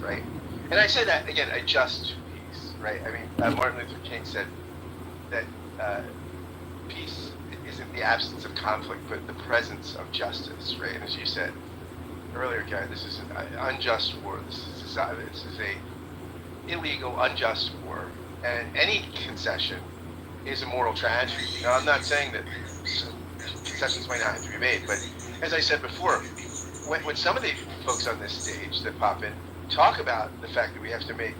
right? And I say that again, a just peace, right? I mean, Martin Luther King said that peace isn't the absence of conflict, but the presence of justice, right? And as you said earlier, Gary, this is an unjust war. This is a illegal, unjust war, and any concession is a moral tragedy. Now, I'm not saying that concessions might not have to be made, but as I said before, when some of the folks on this stage that pop in talk about the fact that we have to make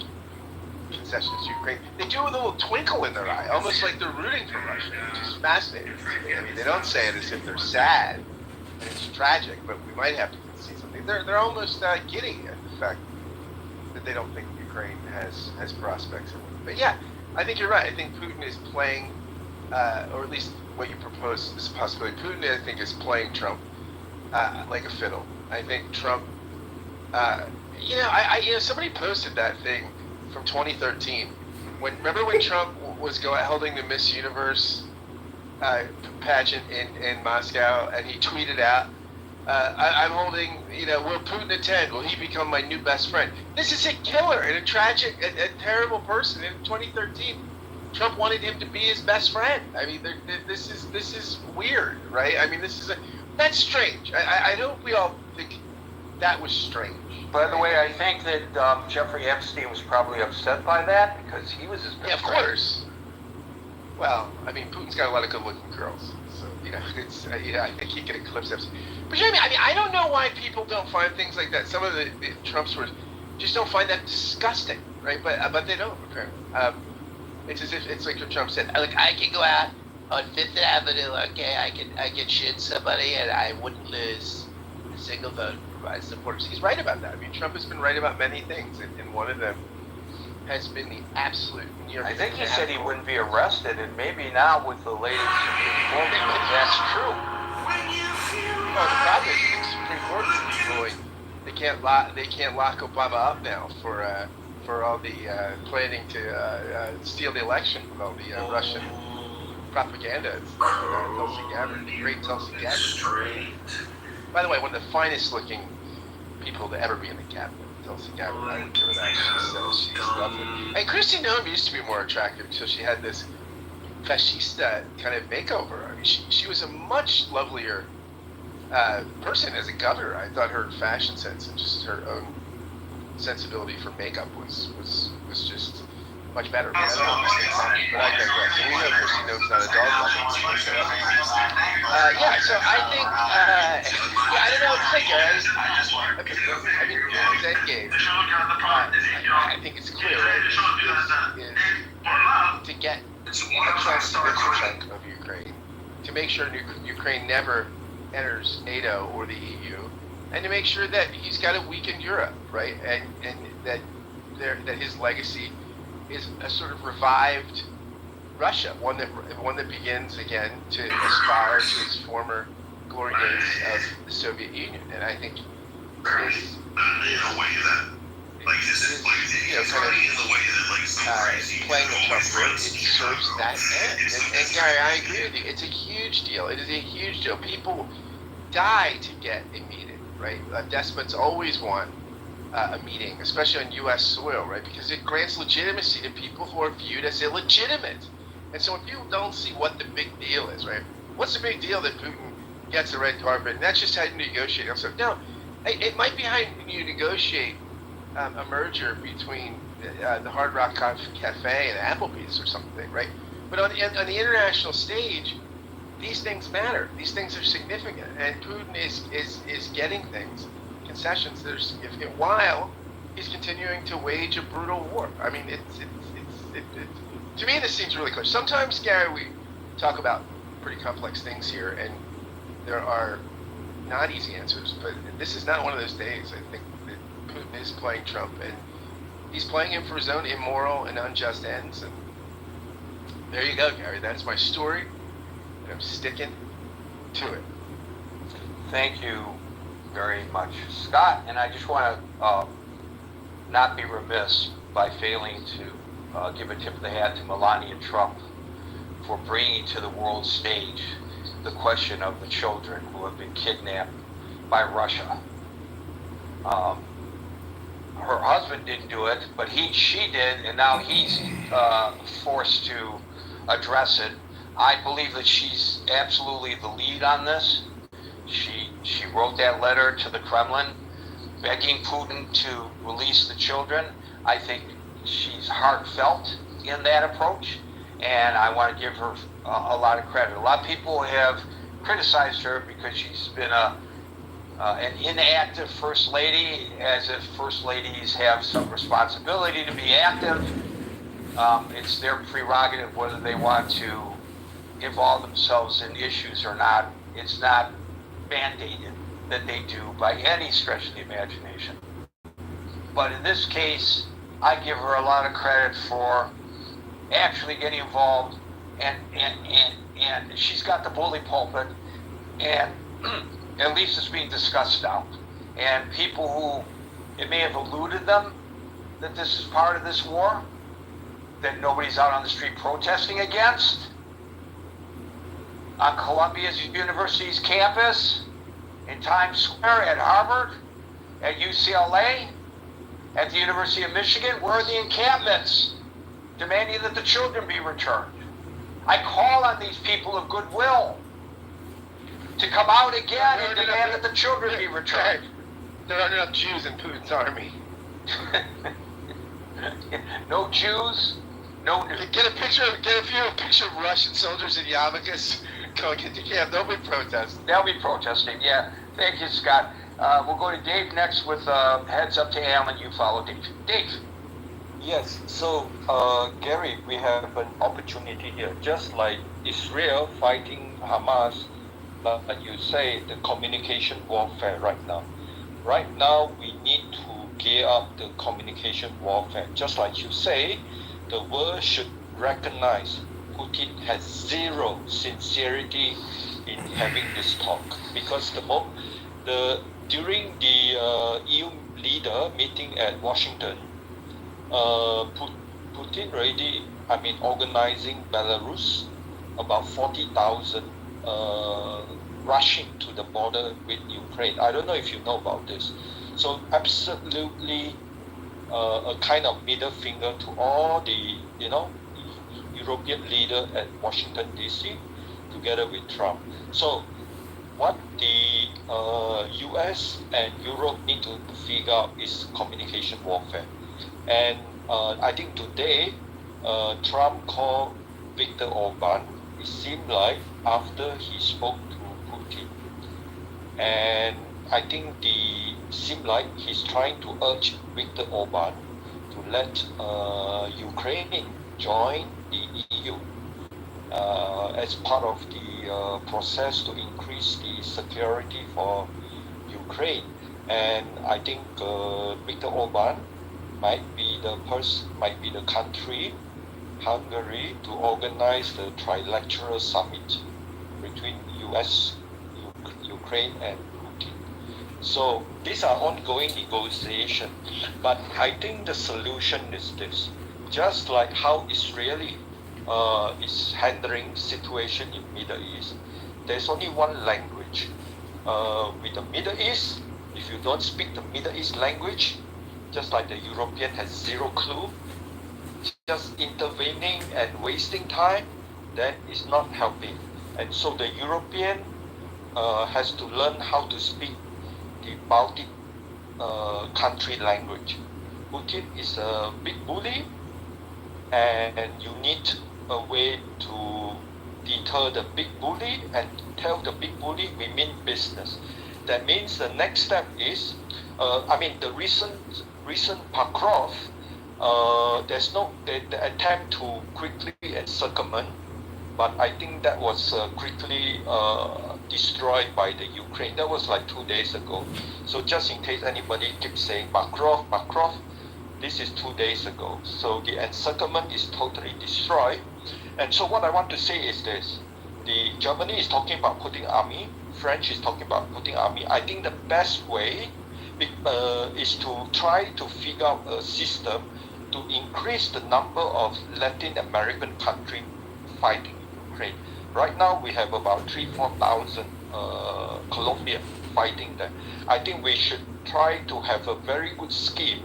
concessions to Ukraine, they do with a little twinkle in their eye, almost like they're rooting for Russia, which is fascinating to me. I mean, they don't say it as if they're sad and it's tragic, but we might have to concede something. They're almost giddy at the fact that they don't think Ukraine has prospects. But yeah, I think you're right. I think Putin is playing, or at least what you propose is a possibility. Putin, I think, is playing Trump like a fiddle. I think Trump, somebody posted that thing from 2013. Remember when Trump was holding the Miss Universe pageant in Moscow, and he tweeted out, I'm holding, will Putin attend? Will he become my new best friend? This is a killer and a tragic, a terrible person. In 2013, Trump wanted him to be his best friend. I mean, this is weird, right? I mean, that's strange. I hope we all think that was strange. By the way, I think that Jeffrey Epstein was probably upset by that because he was his best friend. Yeah, of course. Well, I mean, Putin's got a lot of good-looking girls, so it's I think he can eclipse Epstein. But I mean, I don't know why people don't find things like that. Some of the Trump's words just don't find that disgusting, right? But they don't apparently. It's as if it's like what Trump said. Like, I can go out on Fifth Avenue, okay? I can shoot somebody and I wouldn't lose a single vote for my supporters. He's right about that. I mean, Trump has been right about many things, and one of them has been the absolute near. I think he said he wouldn't be arrested, and maybe now with the latest Supreme Court ruling, that's true. Well, the problem is the Supreme Court is ruling they can't lock Obama up now for all the planning to steal the election with all the Russian propaganda. It's Tulsi Gabbard, the great Tulsi Gabbard. By the way, one of the finest looking people to ever be in the cabinet. Tulsi Gabbard, I would give her that. She's lovely. And Kristi Noem used to be more attractive until she had this fascista kind of makeover. I mean, she was a much lovelier person as a governor. I thought her fashion sense and just her own sensibility for makeup was just much better. But I digress. And we know Kristi Noem's not a dog lover. So I think, I don't know what to think. I mean, his end game, I think it's clear, right, is to get a chunk of Ukraine, to make sure Ukraine never enters NATO or the EU, and to make sure that he's got to weaken Europe, right, and that his legacy is a sort of revived Russia, one that begins again to aspire to its former glory days of the Soviet Union. And I think this playing the Trump road serves that end. And Gary, I agree with you. It's a huge deal. It is a huge deal. People die to get a meeting, right? Despots always want a meeting, especially on U.S. soil, right? Because it grants legitimacy to people who are viewed as illegitimate. And so when people don't see what the big deal is, right? What's the big deal that Putin gets the red carpet? And that's just how you negotiate. So no, it might be how you negotiate a merger between the Hard Rock Cafe and Applebee's or something, right? But on the international stage, these things matter. These things are significant, and Putin is getting things, concessions that are significant, while he's continuing to wage a brutal war. I mean, to me, this seems really clear. Sometimes, Gary, we talk about pretty complex things here, and there are not easy answers, but this is not one of those days. I think that Putin is playing Trump, and he's playing him for his own immoral and unjust ends. And there you go, Gary. That's my story, and I'm sticking to it. Thank you very much, Scott. And I just want to not be remiss by failing to give a tip of the hat to Melania Trump for bringing to the world stage the question of the children who have been kidnapped by Russia. Her her husband didn't do it, but she did, and now he's forced to address it. I believe that she's absolutely the lead on this. She wrote that letter to the Kremlin begging Putin to release the children. I think she's heartfelt in that approach, and I want to give her a lot of credit. A lot of people have criticized her because she's been an inactive first lady, as if first ladies have some responsibility to be active. It's their prerogative whether they want to involve themselves in issues or not. It's not mandated that they do by any stretch of the imagination. But in this case, I give her a lot of credit for actually getting involved, and she's got the bully pulpit, and at least it's being discussed now. And people who, it may have eluded them that this is part of this war, that nobody's out on the street protesting against, on Columbia University's campus, in Times Square, at Harvard, at UCLA, at the University of Michigan. Where are the encampments demanding that the children be returned? I call on these people of goodwill to come out again and demand that the children be returned. There aren't enough Jews in Putin's army. No Jews, no. Get a picture of Russian soldiers in yarmulkes going into camp. They'll be protesting. They'll be protesting. Yeah. Thank you, Scott. We'll go to Dave next with heads up to Alan. You follow Dave. Dave. Yes, so Gary, we have an opportunity here, just like Israel fighting Hamas, like you say, the communication warfare right now. Right now, we need to gear up the communication warfare. Just like you say, the world should recognize Putin has zero sincerity in having this talk, because during the EU leader meeting at Washington, Putin already, organizing Belarus, about 40,000 rushing to the border with Ukraine. I don't know if you know about this. So absolutely a kind of middle finger to all the, European leader at Washington, D.C., together with Trump. So what the US and Europe need to figure out is communication warfare. And I think today, Trump called Viktor Orban, it seemed like, after he spoke to Putin. And I think seemed like he's trying to urge Viktor Orban to let Ukraine join the EU as part of the process to increase the security for Ukraine. And I think Viktor Orban might be the country, Hungary, to organize the trilateral summit between US, Ukraine, and Putin. So these are ongoing negotiations, but I think the solution is this. Just like how Israeli is handling situation in Middle East, there's only one language. With the Middle East, if you don't speak the Middle East language, just like the European has zero clue, just intervening and wasting time, that is not helping. And so the European has to learn how to speak the Baltic country language. Putin is a big bully, and you need a way to deter the big bully and tell the big bully we mean business. That means the next step is, the recent Pakrovsk, there's the attempt to quickly encirclement, but I think that was quickly destroyed by the Ukraine. That was like 2 days ago. So just in case anybody keeps saying Pakrovsk, this is 2 days ago. So the encirclement is totally destroyed. And so what I want to say is this. Germany is talking about putting army. French is talking about putting army. I think the best way is to try to figure out a system to increase the number of Latin American countries fighting Ukraine. Right now we have about 3,000-4,000 Colombian fighting there. I think we should try to have a very good scheme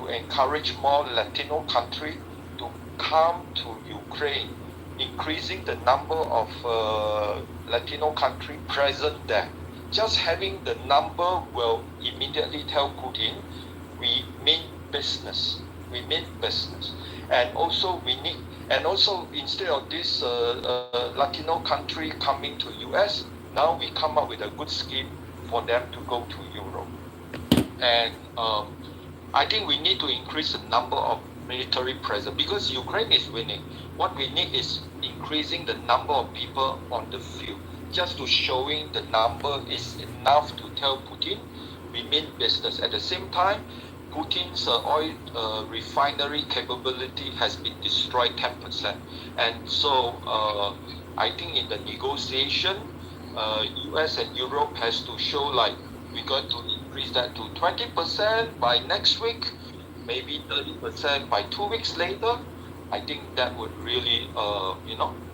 to encourage more Latino country to come to Ukraine, increasing the number of Latino country present there. Just having the number will immediately tell Putin, we mean business. We mean business. And also instead of this Latino country coming to US, now we come up with a good scheme for them to go to Europe. And I think we need to increase the number of military presence because Ukraine is winning. What we need is increasing the number of people on the field, just to showing the number is enough to tell Putin we mean business. At the same time, Putin's oil refinery capability has been destroyed 10%. And so I think in the negotiation, US and Europe has to show like we're going to increase that to 20% by next week, maybe 30% by 2 weeks later. I think that would really,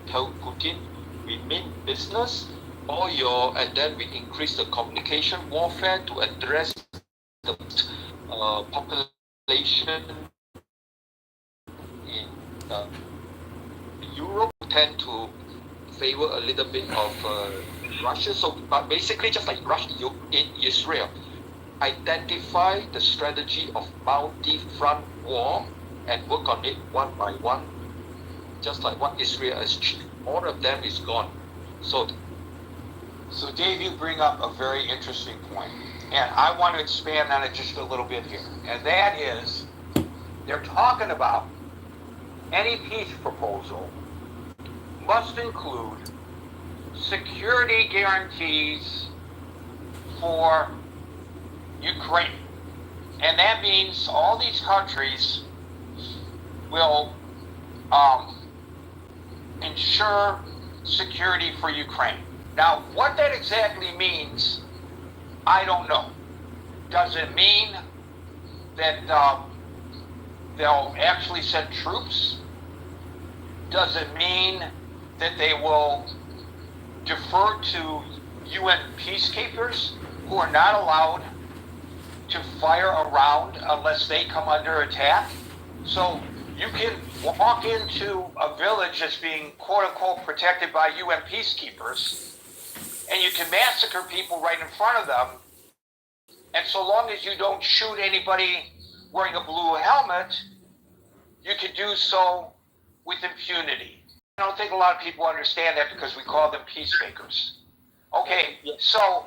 tell Putin we mean business, and then we increase the communication warfare to address the population in Europe tend to favor a little bit of Russia. So, but basically, just like Russia in Israel, identify the strategy of multi-front war and work on it one by one, just like what Israel has achieved. All of them is gone. So Dave, you bring up a very interesting point, and I want to expand on it just a little bit here. And that is, they're talking about any peace proposal must include security guarantees for Ukraine. And that means all these countries will ensure security for Ukraine. Now, what that exactly means, I don't know. Does it mean that they'll actually send troops? Does it mean that they will defer to UN peacekeepers who are not allowed to fire around unless they come under attack? So you can walk into a village that's being quote-unquote protected by UN peacekeepers, and you can massacre people right in front of them, and so long as you don't shoot anybody wearing a blue helmet, you can do so with impunity. I don't think a lot of people understand that because we call them peacemakers. Okay, so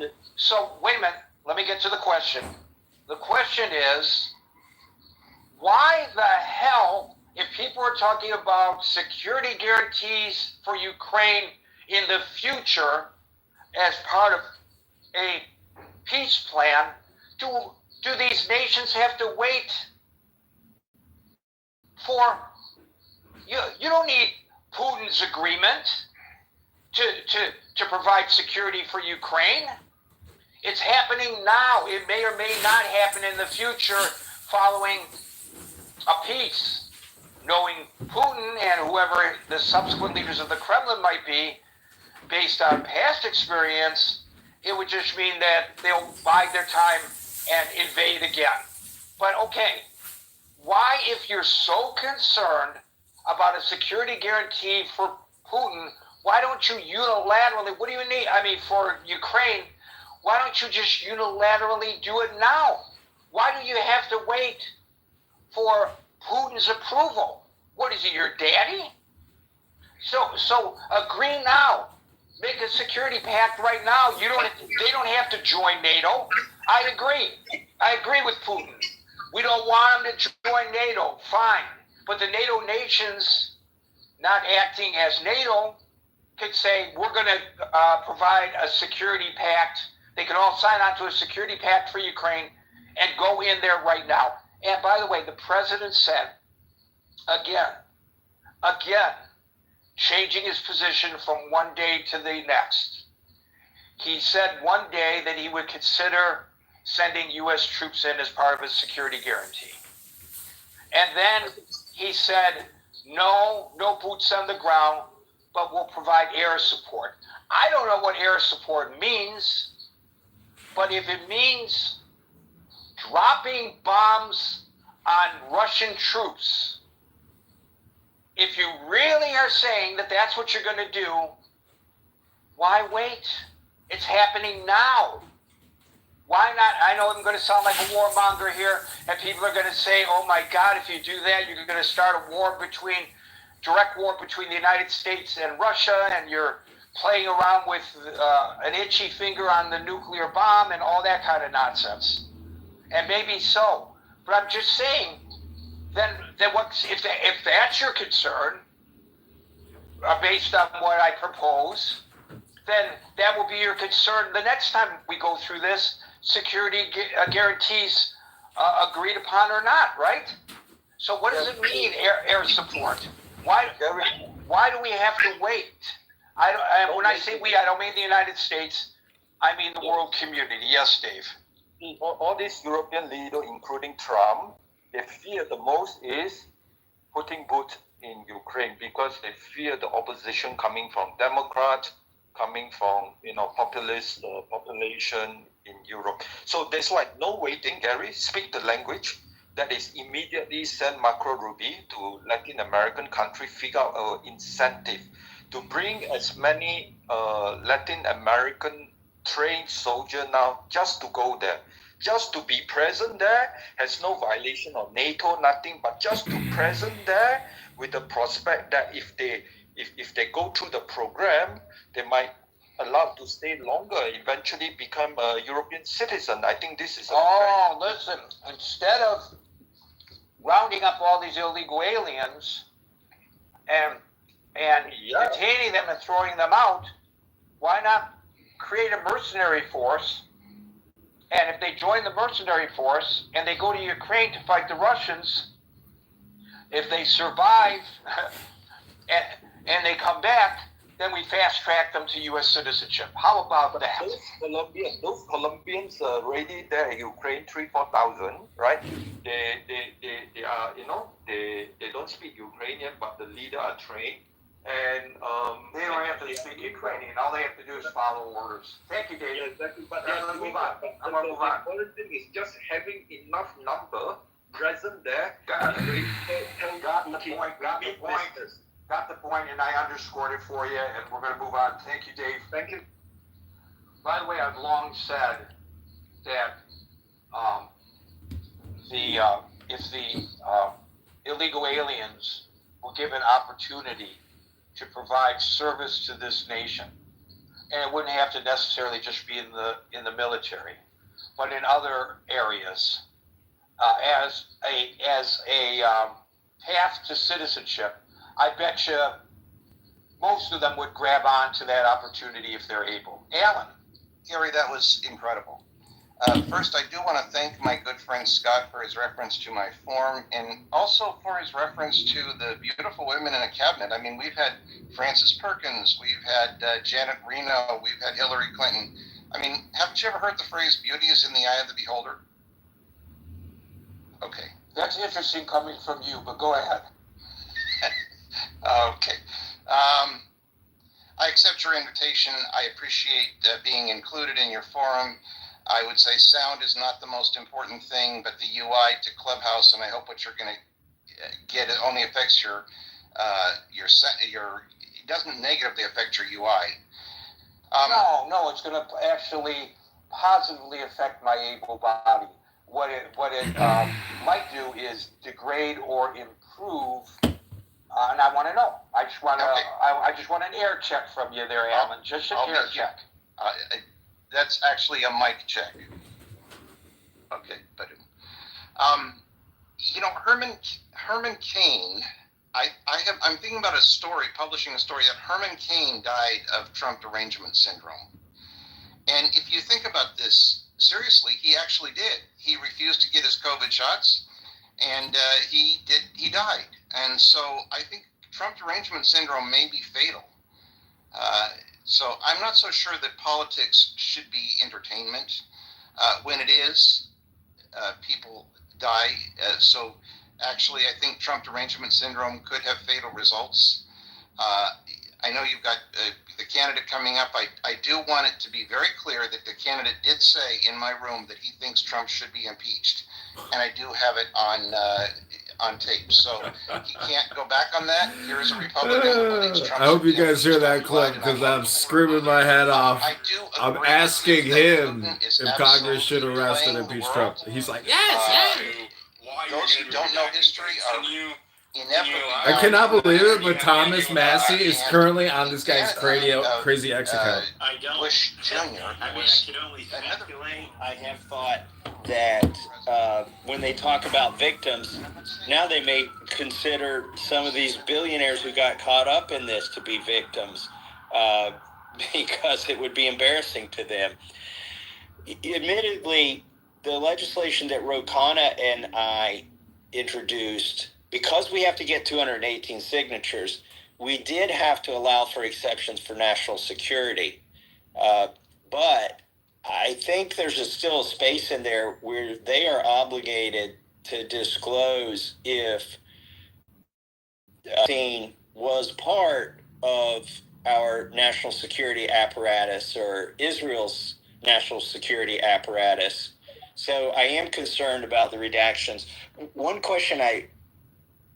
wait a minute, let me get to the question. The question is, why the hell, if people are talking about security guarantees for Ukraine in the future as part of a peace plan, do these nations have to wait for, you don't need Putin's agreement to provide security for Ukraine. It's happening now. It may or may not happen in the future following a peace. Knowing Putin and whoever the subsequent leaders of the Kremlin might be, based on past experience, it would just mean that they'll bide their time and invade again. But okay, why, if you're so concerned about a security guarantee for Putin, why don't you unilaterally, what do you need? I mean, for Ukraine, why don't you just unilaterally do it now? Why do you have to wait for Putin's approval? What is he, your daddy? So agree now. Make a security pact right now. They don't have to join NATO. I agree with Putin. We don't want them to join NATO. Fine. But the NATO nations, not acting as NATO, could say, we're going to provide a security pact. They can all sign on to a security pact for Ukraine and go in there right now. And by the way, the president said, again, changing his position from one day to the next. He said one day that he would consider sending U.S. troops in as part of his security guarantee. And then he said, no boots on the ground, but we'll provide air support. I don't know what air support means, but if it means dropping bombs on Russian troops, if you really are saying that that's what you're going to do, why wait? It's happening now. Why not? I know I'm going to sound like a warmonger here, and people are going to say, oh my God, if you do that, you're going to start a direct war between the United States and Russia, and you're playing around with an itchy finger on the nuclear bomb and all that kind of nonsense. And maybe so. But I'm just saying, then if that's your concern, based on what I propose, then that will be your concern the next time we go through this, security guarantees agreed upon or not, right? So what does it mean, air support? Why do we have to wait? When I say we, I don't mean the United States. I mean the world community. Yes, Dave. All these European leaders, including Trump, they fear the most is putting boots in Ukraine because they fear the opposition coming from Democrats, coming from populist population in Europe. So there's like no waiting, Gary. Speak the language. That is immediately send Marco Rubio to Latin American country, figure out an incentive to bring as many Latin American trained soldiers now just to go there. Just to be present there, has no violation of NATO, nothing, but just to present there with the prospect that if they go through the program, they might allow to stay longer, eventually become a European citizen. I think this is listen, instead of rounding up all these illegal aliens and detaining them and throwing them out, why not create a mercenary force? And if they join the mercenary force and they go to Ukraine to fight the Russians, if they survive and they come back, then we fast track them to U.S. citizenship. How about that? Those Colombians already there in Ukraine, 3,000-4,000, right? They are they don't speak Ukrainian, but the leader are trained. And they don't have to speak Ukrainian. All they have to do is follow orders. Thank you, David. Yeah, exactly. But let's move on. The important thing is just having enough number present there. Got the point, and I underscored it for you, and we're going to move on. Thank you, Dave. Thank you. By the way, I've long said that if the illegal aliens were given opportunity to provide service to this nation, and it wouldn't have to necessarily just be in the military, but in other areas, as a path to citizenship, I bet you most of them would grab on to that opportunity if they're able. Alan. Gary, that was incredible. First, I do want to thank my good friend Scott for his reference to my form and also for his reference to the beautiful women in the cabinet. I mean, we've had Frances Perkins, we've had Janet Reno, we've had Hillary Clinton. I mean, haven't you ever heard the phrase, beauty is in the eye of the beholder? Okay. That's interesting coming from you, but go ahead. Okay. I accept your invitation. I appreciate being included in your forum. I would say sound is not the most important thing, but the UI to Clubhouse, and I hope what you're going to get it only affects your it doesn't negatively affect your UI. No, it's going to actually positively affect my able body. What it might do is degrade or improve. And I want to know. I just want an air check from you there, Alan. Just an air check. That's actually a mic check. Okay, but Herman Cain. I'm thinking about publishing a story that Herman Cain died of Trump derangement syndrome. And if you think about this seriously, he actually did. He refused to get his COVID shots, and he died. And so I think Trump derangement syndrome may be fatal. So I'm not so sure that politics should be entertainment. When it is, people die. So actually, I think Trump derangement syndrome could have fatal results. I know you've got the candidate coming up. I do want it to be very clear that the candidate did say in my room that he thinks Trump should be impeached. and I do have it on tape. So he can't go back on that. Here is a Republican who believes Trump. I hope you guys hear that clip because I'm screaming my head off. I do I'm agree asking with you that him Putin is if Congress should absolutely arrest and playing the impeach world. Trump. He's like, yes. Those who don't know history are inevitably. I cannot believe it, but bound Thomas to Massey is and currently on this guy's Canada, crazy X account. I don't. Bush Jr. I mean, I was can only another. speculate. I have thought that when they talk about victims, now they may consider some of these billionaires who got caught up in this to be victims because it would be embarrassing to them. Admittedly, the legislation that Ro Khanna and I introduced, because we have to get 218 signatures, we did have to allow for exceptions for national security. But I think there's still a space in there where they are obligated to disclose if was part of our national security apparatus or Israel's national security apparatus. So I am concerned about the redactions. One question I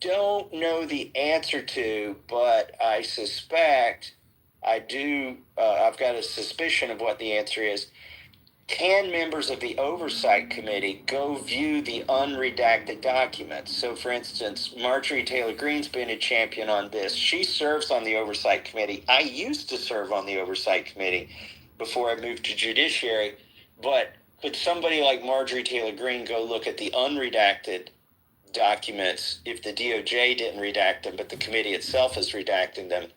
don't know the answer to, but I suspect I do. I've got a suspicion of what the answer is. Can members of the Oversight Committee go view the unredacted documents? So, for instance, Marjorie Taylor Greene's been a champion on this. She serves on the Oversight Committee. I used to serve on the Oversight Committee before I moved to Judiciary. But could somebody like Marjorie Taylor Greene go look at the unredacted documents if the DOJ didn't redact them, but the committee itself is redacting them?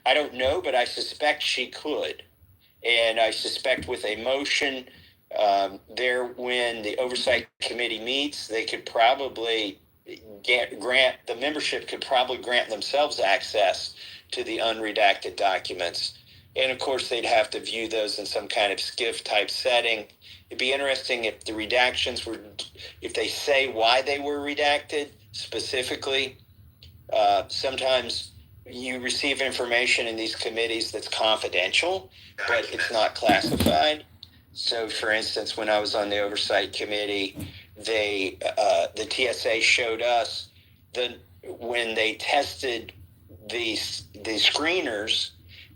I don't know, but I suspect she could. And I suspect with a motion there, when the Oversight Committee meets, they could probably the membership could probably grant themselves access to the unredacted documents. And of course, they'd have to view those in some kind of SCIF type setting. It'd be interesting if the redactions were, if they say why they were redacted specifically. Sometimes you receive information in these committees that's confidential, but it's not classified. So, for instance, when I was on the Oversight Committee, the TSA showed us when they tested the screeners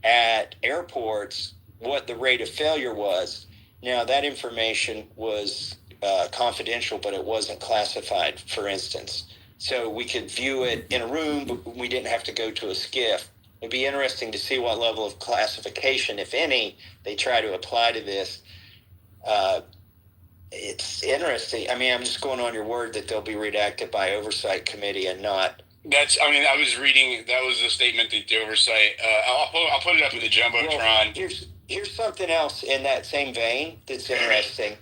at airports, what the rate of failure was. Now, that information was confidential, but it wasn't classified, for instance. So we could view it in a room, but we didn't have to go to a SCIF. It'd be interesting to see what level of classification, if any, they try to apply to this. It's interesting. I mean, I'm just going on your word that they'll be redacted by Oversight Committee and not. I was reading, that was a statement that the Oversight, I'll put it up in the Jumbotron. Well, here's something else in that same vein that's interesting.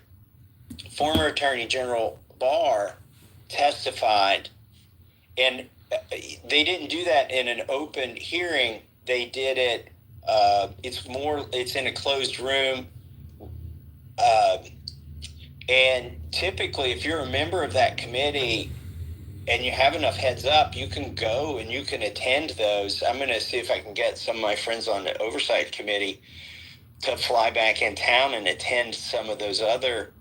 Former Attorney General Barr testified, and they didn't do that in an open hearing. They did it, it's in a closed room. And typically, if you're a member of that committee and you have enough heads up, you can go and you can attend those. I'm going to see if I can get some of my friends on the Oversight Committee to fly back in town and attend some of those other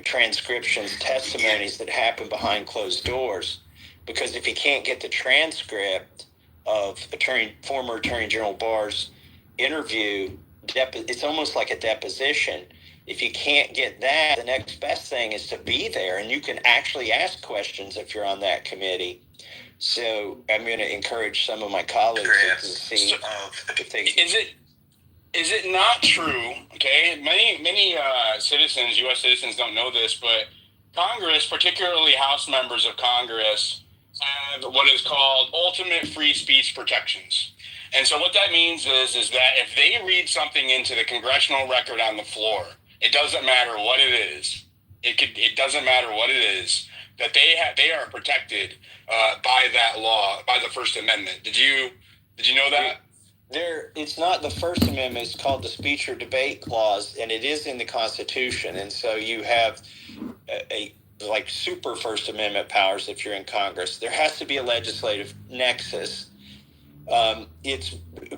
transcriptions, testimonies that happen behind closed doors. Because if you can't get the transcript of former Attorney General Barr's interview, it's almost like a deposition. If you can't get that, the next best thing is to be there, and you can actually ask questions if you're on that committee. So I'm going to encourage some of my colleagues to see if they. Is it not true? Okay, many citizens, U.S. citizens, don't know this, but Congress, particularly House members of Congress, have what is called ultimate free speech protections. And so what that means is that if they read something into the congressional record on the floor, it doesn't matter what it is. It doesn't matter what it is, that they are protected by that law, by the First Amendment. Did you know that? It's not the First Amendment. It's called the Speech or Debate Clause, and it is in the Constitution. And so you have a super First Amendment powers if you're in Congress. There has to be a legislative nexus. It's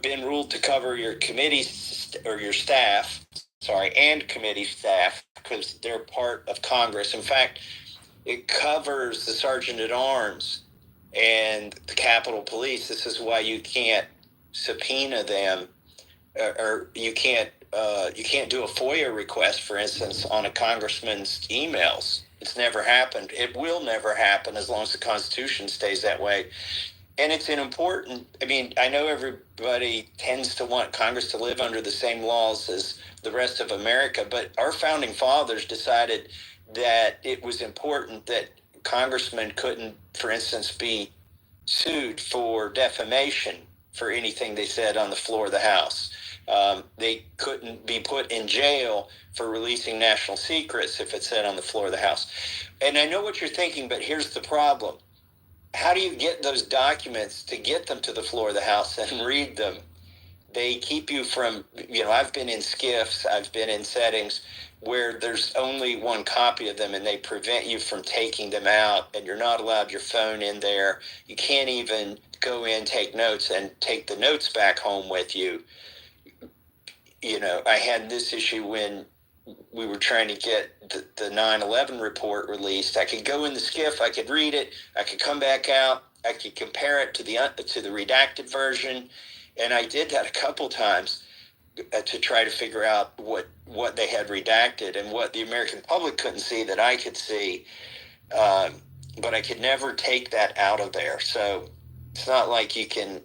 been ruled to cover your committee or your staff, and committee staff, because they're part of Congress. In fact, it covers the sergeant at arms and the Capitol Police. This is why you can't subpoena them, or you can't do a FOIA request, for instance, on a congressman's emails. It's never happened. It will never happen as long as the Constitution stays that way. And it's an important, I mean, I know everybody tends to want Congress to live under the same laws as the rest of America, but our founding fathers decided that it was important that congressmen couldn't, for instance, be sued for defamation for anything they said on the floor of the House. They couldn't be put in jail for releasing national secrets if it said on the floor of the House. And I know what you're thinking, but here's the problem. How do you get those documents to get them to the floor of the House and read them? They keep you from, I've been in SCIFs, I've been in settings where there's only one copy of them, and they prevent you from taking them out, and you're not allowed your phone in there. You can't even go in, take notes, and take the notes back home with you. I had this issue when we were trying to get the 9/11 report released. I could go in the SCIF, I could read it, I could come back out, I could compare it to the redacted version, and I did that a couple times to try to figure out what they had redacted and what the American public couldn't see that I could see, but I could never take that out of there. So it's not like you can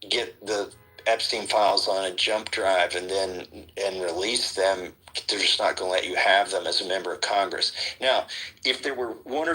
get the Epstein files on a jump drive and release them. They're just not going to let you have them as a member of Congress. Now, if there were one or